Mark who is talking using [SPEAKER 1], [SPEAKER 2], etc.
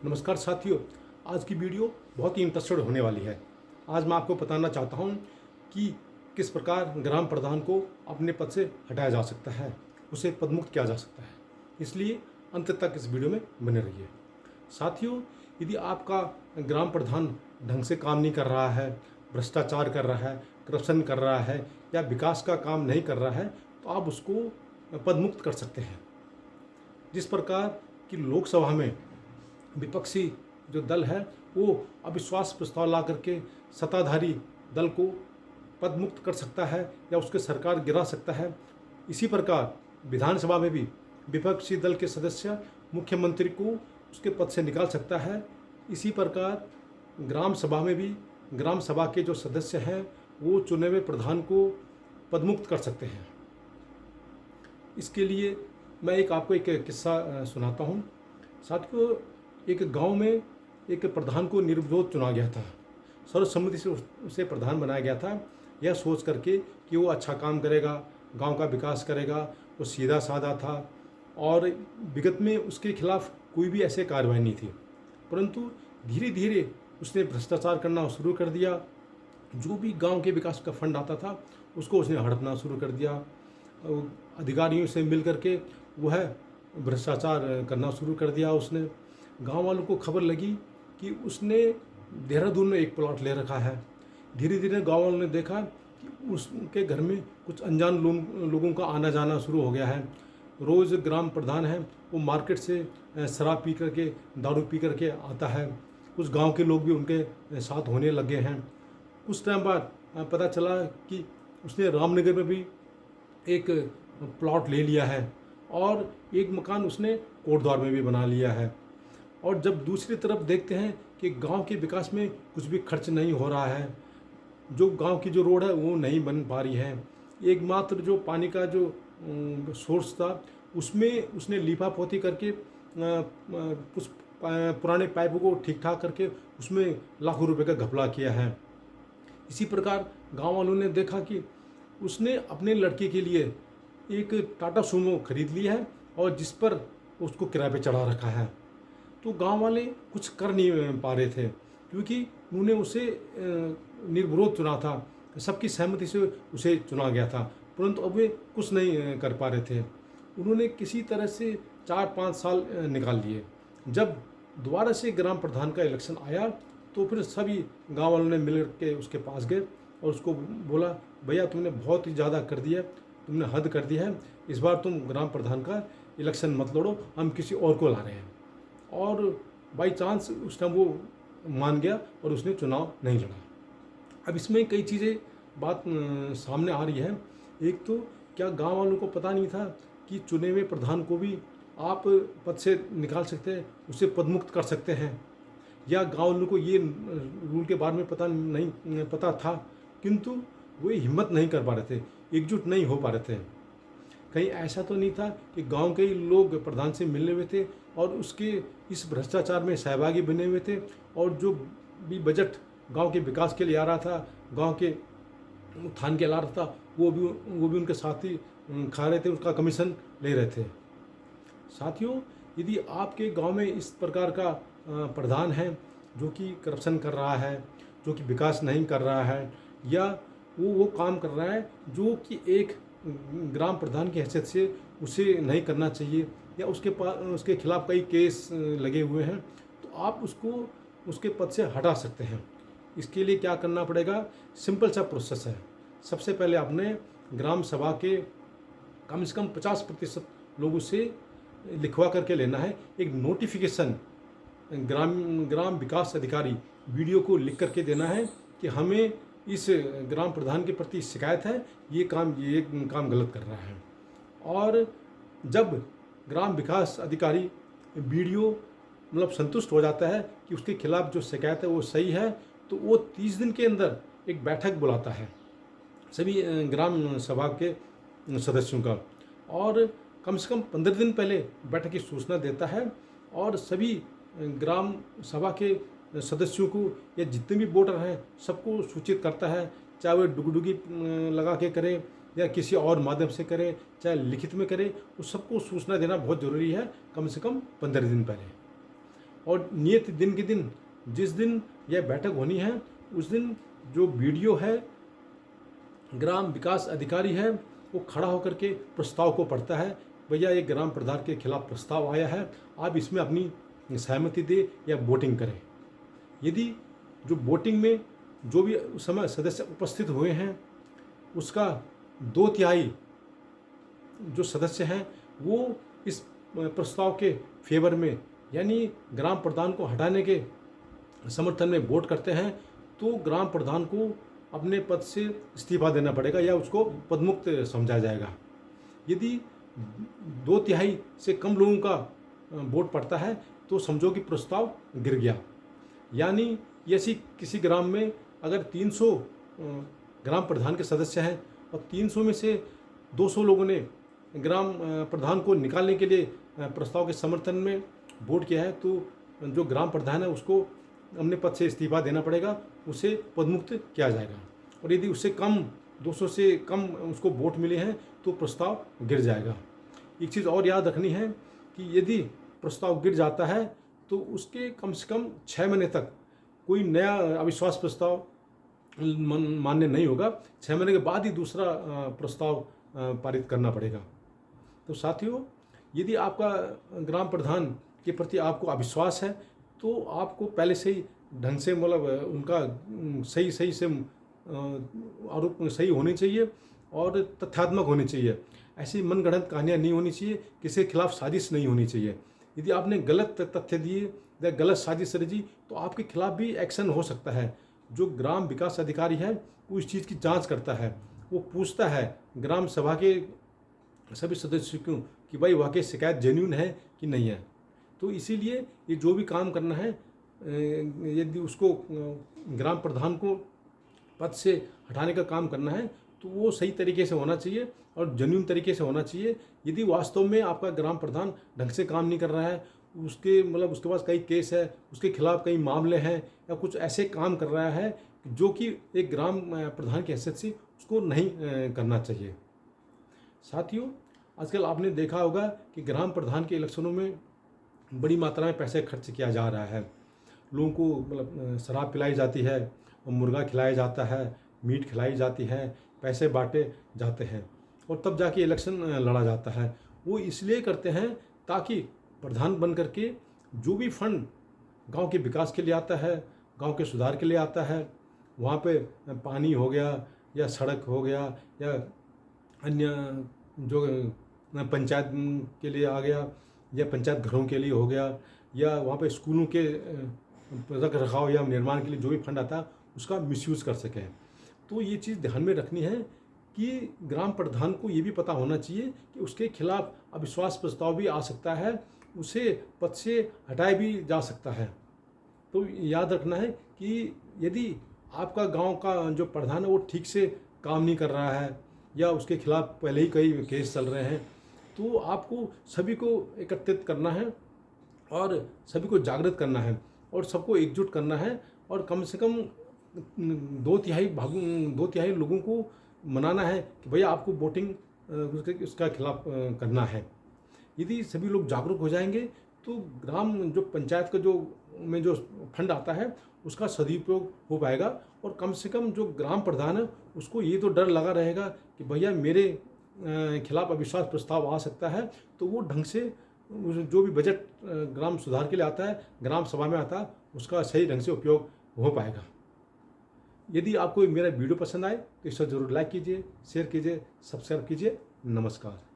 [SPEAKER 1] नमस्कार साथियों, आज की वीडियो बहुत ही इंटरेस्टेड होने वाली है। आज मैं आपको बताना चाहता हूं कि किस प्रकार ग्राम प्रधान को अपने पद से हटाया जा सकता है, उसे पदमुक्त किया जा सकता है। इसलिए अंत तक इस वीडियो में बने रहिए। साथियों, यदि आपका ग्राम प्रधान ढंग से काम नहीं कर रहा है, भ्रष्टाचार कर रहा है, करप्शन कर रहा है या विकास का काम नहीं कर रहा है, तो आप उसको पदमुक्त कर सकते हैं। जिस प्रकार कि लोकसभा में विपक्षी जो दल है वो अविश्वास प्रस्ताव ला करके सत्ताधारी दल को पदमुक्त कर सकता है या उसके सरकार गिरा सकता है, इसी प्रकार विधानसभा में भी विपक्षी दल के सदस्य मुख्यमंत्री को उसके पद से निकाल सकता है। इसी प्रकार ग्राम सभा में भी ग्राम सभा के जो सदस्य हैं वो चुने हुए प्रधान को पदमुक्त कर सकते हैं। इसके लिए मैं आपको एक किस्सा सुनाता हूँ। साथियों, एक गांव में एक प्रधान को निर्विरोध चुना गया था। सर्वसम्मति से उसे प्रधान बनाया गया था, यह सोच करके कि वो अच्छा काम करेगा, गांव का विकास करेगा। वो सीधा साधा था और विगत में उसके खिलाफ कोई भी ऐसे कार्रवाई नहीं थी, परंतु धीरे धीरे उसने भ्रष्टाचार करना शुरू कर दिया। जो भी गांव के विकास का फंड आता था उसको उसने हड़पना शुरू कर दिया। अधिकारियों से मिल करके वह भ्रष्टाचार करना शुरू कर दिया। उसने गांव वालों को खबर लगी कि उसने देहरादून में एक प्लॉट ले रखा है। धीरे धीरे गांव वालों ने देखा कि उसके घर में कुछ अनजान लोगों का आना जाना शुरू हो गया है। रोज़ ग्राम प्रधान है वो मार्केट से शराब पी करके, दारू पी करके आता है। कुछ गांव के लोग भी उनके साथ होने लगे हैं। कुछ टाइम बाद पता चला कि उसने रामनगर में भी एक प्लॉट ले लिया है और एक मकान उसने कोटद्वार में भी बना लिया है। और जब दूसरी तरफ देखते हैं कि गांव के विकास में कुछ भी खर्च नहीं हो रहा है, जो गांव की जो रोड है वो नहीं बन पा रही है, एकमात्र जो पानी का जो सोर्स था उसमें उसने लीपा पोती करके कुछ पुराने पाइपों को ठीक ठाक करके उसमें लाखों रुपए का घपला किया है। इसी प्रकार गांव वालों ने देखा कि उसने अपने लड़के के लिए एक टाटा सूमो खरीद लिया है और जिस पर उसको किराए पे चढ़ा रखा है। तो गांव वाले कुछ कर नहीं पा रहे थे क्योंकि उन्होंने उसे निर्विरोध चुना था, सबकी सहमति से उसे चुना गया था, परंतु अब वे कुछ नहीं कर पा रहे थे। उन्होंने किसी तरह से 4-5 साल निकाल लिए। जब दोबारा से ग्राम प्रधान का इलेक्शन आया तो फिर सभी गांव वालों ने मिल के उसके पास गए और उसको बोला, भैया तुमने बहुत ही ज़्यादा कर दिया, तुमने हद कर दी है, इस बार तुम ग्राम प्रधान का इलेक्शन मत लड़ो, हम किसी और को ला रहे हैं। और बाई चांस उस टाइम वो मान गया और उसने चुनाव नहीं लड़ा। अब इसमें कई चीज़ें बात सामने आ रही है। एक तो क्या गांव वालों को पता नहीं था कि चुने हुए प्रधान को भी आप पद से निकाल सकते हैं, उसे पदमुक्त कर सकते हैं, या गांव वालों को ये रूल के बारे में पता था किंतु वे हिम्मत नहीं कर पा रहे थे, एकजुट नहीं हो पा रहे थे। कहीं ऐसा तो नहीं था कि गांव के ही लोग प्रधान से मिलने हुए थे और उसके इस भ्रष्टाचार में सहभागी बने हुए थे और जो भी बजट गांव के विकास के लिए आ रहा था, गांव के उत्थान के लिए आ रहा था, वो भी उनके साथ ही खा रहे थे, उसका कमीशन ले रहे थे। साथियों, यदि आपके गांव में इस प्रकार का प्रधान है जो कि करप्शन कर रहा है, जो कि विकास नहीं कर रहा है, या वो काम कर रहा है जो कि एक ग्राम प्रधान की हैसियत से उसे नहीं करना चाहिए, या उसके खिलाफ कई केस लगे हुए हैं, तो आप उसको उसके पद से हटा सकते हैं। इसके लिए क्या करना पड़ेगा? सिंपल सा प्रोसेस है। सबसे पहले आपने ग्राम सभा के कम से कम 50% लोगों से लिखवा करके लेना है एक नोटिफिकेशन। ग्राम विकास अधिकारी वीडियो को लिख करके देना है कि हमें इस ग्राम प्रधान के प्रति शिकायत है, ये काम गलत कर रहा है। और जब ग्राम विकास अधिकारी वीडियो मतलब संतुष्ट हो जाता है कि उसके खिलाफ जो शिकायत है वो सही है, तो वो 30 दिन के अंदर एक बैठक बुलाता है सभी ग्राम सभा के सदस्यों का, और कम से कम 15 दिन पहले बैठक की सूचना देता है और सभी ग्राम सभा के सदस्यों को या जितने भी वोटर हैं सबको सूचित करता है, चाहे वो डुगडुगी लगा के करें या किसी और माध्यम से करें, चाहे लिखित में करें, उस सबको सूचना देना बहुत ज़रूरी है, कम से कम 15 दिन पहले। और नियत दिन के दिन जिस दिन यह बैठक होनी है उस दिन जो वीडियो है ग्राम विकास अधिकारी है वो खड़ा होकर के प्रस्ताव को पढ़ता है, भैया एक ग्राम प्रधान के खिलाफ प्रस्ताव आया है, आप इसमें अपनी सहमति दे या वोटिंग करें। यदि जो वोटिंग में जो भी उस समय सदस्य उपस्थित हुए हैं उसका 2/3 जो सदस्य हैं वो इस प्रस्ताव के फेवर में यानी ग्राम प्रधान को हटाने के समर्थन में वोट करते हैं, तो ग्राम प्रधान को अपने पद से इस्तीफा देना पड़ेगा या उसको पदमुक्त समझा जाएगा। यदि 2/3 से कम लोगों का वोट पड़ता है तो समझो कि प्रस्ताव गिर गया। यानी ऐसी किसी ग्राम में अगर 300 ग्राम प्रधान के सदस्य हैं और 300 में से 200 लोगों ने ग्राम प्रधान को निकालने के लिए प्रस्ताव के समर्थन में वोट किया है, तो जो ग्राम प्रधान है उसको अपने पद से इस्तीफा देना पड़ेगा, उसे पदमुक्त किया जाएगा। और यदि उससे कम 200 से कम उसको वोट मिले हैं तो प्रस्ताव गिर जाएगा। एक चीज़ और याद रखनी है कि यदि प्रस्ताव गिर जाता है तो उसके कम से कम 6 महीने तक कोई नया अविश्वास प्रस्ताव मान्य नहीं होगा। 6 महीने के बाद ही दूसरा प्रस्ताव पारित करना पड़ेगा। तो साथियों, यदि आपका ग्राम प्रधान के प्रति आपको अविश्वास है तो आपको पहले से ही ढंग से मतलब उनका सही से आरोप सही होने चाहिए और तथ्यात्मक होने चाहिए। ऐसी मनगढ़ंत कहानियाँ नहीं होनी चाहिए, किसी के खिलाफ साजिश नहीं होनी चाहिए। यदि आपने गलत तथ्य दिए या गलत साजिश रची तो आपके खिलाफ भी एक्शन हो सकता है। जो ग्राम विकास अधिकारी है वो इस चीज़ की जांच करता है, वो पूछता है ग्राम सभा के सभी सदस्यों को कि भाई वाकई शिकायत जेन्युइन है कि नहीं है। तो इसीलिए ये जो भी काम करना है, यदि उसको ग्राम प्रधान को पद से हटाने का काम करना है तो वो सही तरीके से होना चाहिए और जेन्युइन तरीके से होना चाहिए। यदि वास्तव में आपका ग्राम प्रधान ढंग से काम नहीं कर रहा है, उसके पास कई केस है, उसके खिलाफ कई मामले हैं या कुछ ऐसे काम कर रहा है जो कि एक ग्राम प्रधान की हैसियत से उसको नहीं करना चाहिए। साथियों, आजकल आपने देखा होगा कि ग्राम प्रधान के इलेक्शनों में बड़ी मात्रा में पैसे खर्च किया जा रहा है। लोगों को मतलब शराब पिलाई जाती है, मुर्गा खिलाया जाता है, मीट खिलाई जाती है, पैसे बांटे जाते हैं और तब जाके इलेक्शन लड़ा जाता है। वो इसलिए करते हैं ताकि प्रधान बन करके जो भी फंड गांव के विकास के लिए आता है, गांव के सुधार के लिए आता है, वहाँ पे पानी हो गया या सड़क हो गया या अन्य जो पंचायत के लिए आ गया या पंचायत घरों के लिए हो गया या वहाँ पे स्कूलों के रख रखाव या निर्माण के लिए जो भी फंड आता है उसका मिसयूज़ कर सकें। तो ये चीज़ ध्यान में रखनी है कि ग्राम प्रधान को ये भी पता होना चाहिए कि उसके खिलाफ अविश्वास प्रस्ताव भी आ सकता है, उसे पद से हटाया भी जा सकता है। तो याद रखना है कि यदि आपका गांव का जो प्रधान है वो ठीक से काम नहीं कर रहा है या उसके खिलाफ पहले ही कई केस चल रहे हैं, तो आपको सभी को एकत्रित करना है और सभी को जागृत करना है और सबको एकजुट करना है और कम से कम 2/3 लोगों को मनाना है कि भैया आपको वोटिंग उसका खिलाफ करना है। यदि सभी लोग जागरूक हो जाएंगे तो ग्राम जो पंचायत का जो फंड आता है उसका सदुपयोग हो पाएगा और कम से कम जो ग्राम प्रधान है उसको ये तो डर लगा रहेगा कि भैया मेरे खिलाफ अविश्वास प्रस्ताव आ सकता है, तो वो ढंग से जो भी बजट ग्राम सुधार के लिए आता है, ग्राम सभा में आता है, उसका सही ढंग से उपयोग हो पाएगा। यदि आपको मेरा वीडियो पसंद आए तो इसे ज़रूर लाइक कीजिए, शेयर कीजिए, सब्सक्राइब कीजिए। नमस्कार।